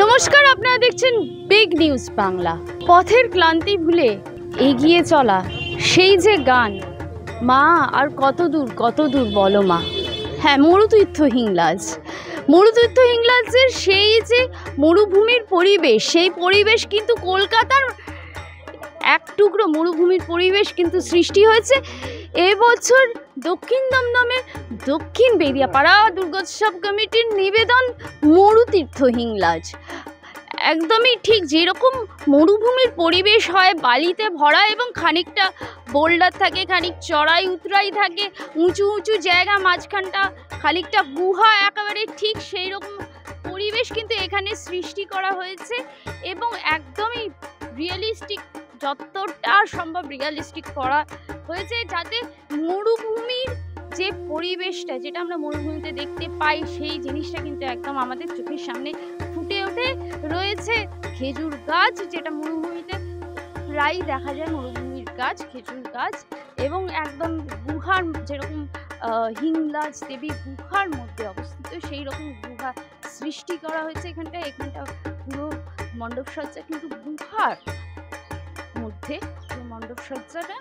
নমস্কার, আপনারা দেখছেন বিগ নিউজ বাংলা। পথের ক্লান্তি ভুলে এগিয়ে চলা সেই যে গান, মা আর কত দূর বলো মা। হ্যাঁ, মরুতীর্থ হিংলাজের সেই যে মরুভূমির পরিবেশ, সেই পরিবেশ কিন্তু কলকাতার এক টুকরো মরুভূমির পরিবেশ কিন্তু সৃষ্টি হয়েছে এবছর দক্ষিণ দমদমের দক্ষিণ বেদিয়াপাড়া দুর্গোৎসব কমিটির নিবেদন মরুতীর্থ হিংলাজ। একদমই ঠিক যেরকম মরুভূমির পরিবেশ হয়, বালিতে ভরা এবং খানিকটা বোল্ডার থাকে, খানিক চড়াই উতরাই থাকে, উঁচু উঁচু জায়গা, মাঝখানটা খানিকটা গুহা, একেবারে ঠিক সেই রকম পরিবেশ কিন্তু এখানে সৃষ্টি করা হয়েছে এবং একদমই রিয়েলিস্টিক, যতটা সম্ভব রিয়েলিস্টিক করা হয়েছে, যাতে মরুভূমির যে পরিবেশটা, যেটা আমরা মরুভূমিতে দেখতে পাই, সেই জিনিসটা কিন্তু একদম আমাদের চোখের সামনে ফুটে ওঠে। রয়েছে খেজুর গাছ, যেটা মরুভূমিতে প্রায় দেখা যায়, মরুভূমির গাছ, খেজুর গাছ, এবং একদম গুহার, যেরকম হিংলাজ দেবী গুহার মধ্যে অবস্থিত, সেই রকম গুহা সৃষ্টি করা হয়েছে এখানটা পুরো মণ্ডপসজ্জা কিন্তু গুহার মধ্যে, পুরো মণ্ডপসজ্জাটা।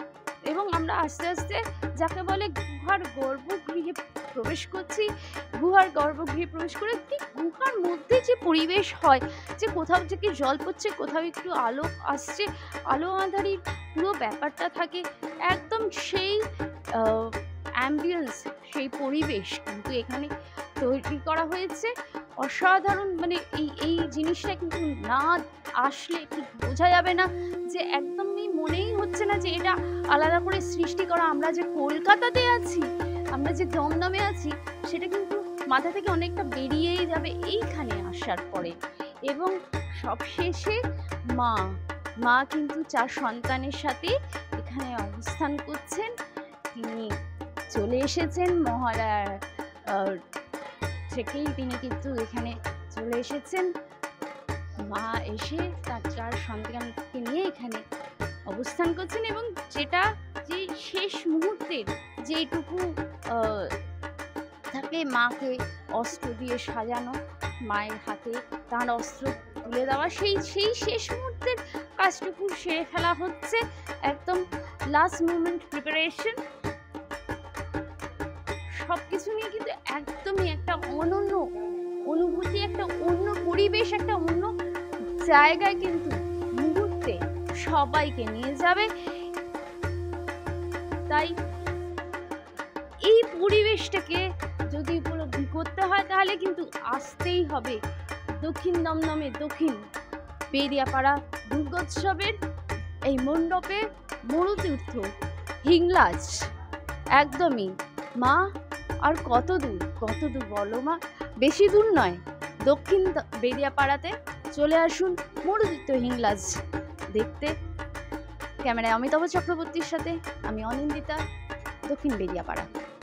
এবং আমরা আস্তে আস্তে যাকে বলে গুহার গর্ভগৃহে প্রবেশ করছি। গুহার গর্ভগৃহে প্রবেশ করে ঠিক গুহার মধ্যে যে পরিবেশ হয়, যে কোথাও থেকে জল পড়ছে, কোথাও একটু আলো আসছে, আলো আঁধারির পুরো ব্যাপারটা থাকে, একদম সেই অ্যাম্বিয়েন্স, সেই পরিবেশ কিন্তু এখানে তৈরি করা হয়েছে। অসাধারণ, মানে এই জিনিসটা কিন্তু না আসলে ঠিক বোঝা যাবে না, যে একদমই মনেই হচ্ছে না যে এটা আলাদা করে সৃষ্টি করা। আমরা যে কলকাতাতে আছি, আমরা যে দমদমে আছি, সেটা কিন্তু মাথা থেকে অনেকটা বেরিয়েই যাবে এইখানে আসার পরে। এবং সবশেষে মা কিন্তু 4 সন্তানের সাথে এখানে অবস্থান করছেন। তিনি চলে এসেছেন মহালয়ার থেকেই, তিনি কিন্তু এখানে চলে এসেছেন। মা এসে তার 4 সন্তানকে নিয়ে এখানে অবস্থান করছেন এবং যেটা যে শেষ মুহূর্তের যেটুকু থাকে, মাকে অস্ত্র দিয়ে সাজানো, মায়ের হাতে তার অস্ত্র তুলে দেওয়া, সেই শেষ মুহূর্তের কাজটুকু সেরে ফেলা হচ্ছে। একদম লাস্ট মুমেন্ট প্রিপারেশন, সব কিছু নিয়ে কিন্তু একদমই একটা অনন্য অনুভূতি, একটা অন্য পরিবেশ, একটা অন্য জায়গায় কিন্তু মুহূর্তে সবাইকে নিয়ে যাবে। তাই এই পরিবেশটাকে যদি উপলব্ধি করতে হয়, তাহলে কিন্তু আসতেই হবে দক্ষিণ দমদমে দক্ষিণ বেদিয়াপাড়া দুর্গোৎসবের এই মণ্ডপে মরুতীর্থ হিংলাজ। একদমই মা আর কত দূর বলো মা। বেশি দূর নয়, দক্ষিণ বেদিয়াপাড়াতে চলে আসুন মরুতীর্থ হিংলাজ দেখতে। ক্যামেরায় অমিতাভ চক্রবর্তীর সাথে আমি অনিন্দিতা, দক্ষিণ বেদিয়াপাড়া।